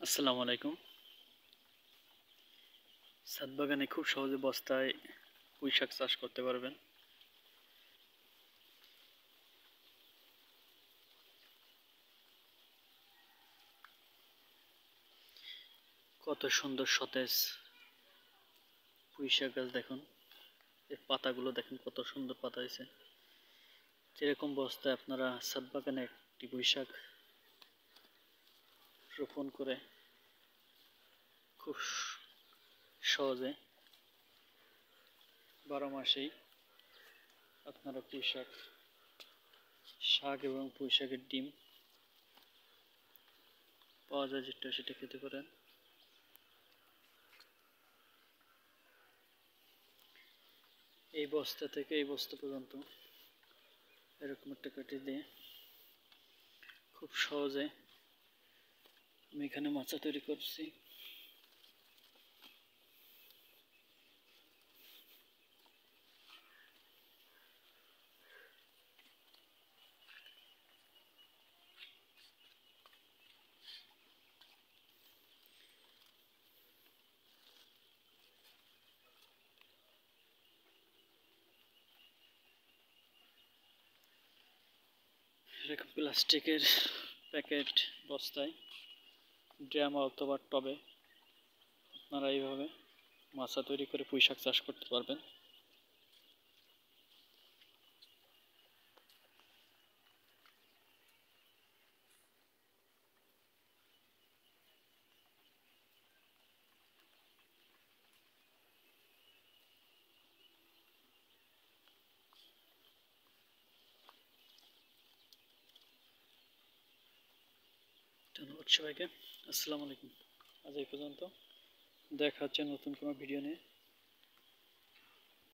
আসসালামু আলাইকুম। ছাদ বাগানে খুব সহজে বস্তায় পুঁইশাক চাষ করতে পারবেন। কত সুন্দর সতেজ পুঁইশাক গাছ দেখুন, এর পাতাগুলো দেখুন কত সুন্দর পাতা হয়েছে। যেরকম বস্তায় আপনারা ছাদ বাগানে একটি পুঁইশাক রোপণ করে খুব সহজে 12 মাসেই আপনারা পুঁইশাক, শাক এবং পুঁইশাকের ডিম পাওয়া যায়, যেটা সেটা খেতে পারেন। এই বস্তা থেকে এই বস্তা পর্যন্ত এরকম একটা কেটে দিয়ে খুব সহজে আমি এখানে মাচা তৈরি করছি। এরকম প্লাস্টিকের প্যাকেট, বস্তায়, ড্রাম অথবা টবে আপনারা এইভাবে মাচা তৈরি করে পুঁইশাক চাষ করতে পারবেন। ধন্যবাদ সবাইকে। আসসালামু আলাইকুম। আজ এই পর্যন্ত, দেখা হচ্ছে নতুন কোনো ভিডিও নিয়ে।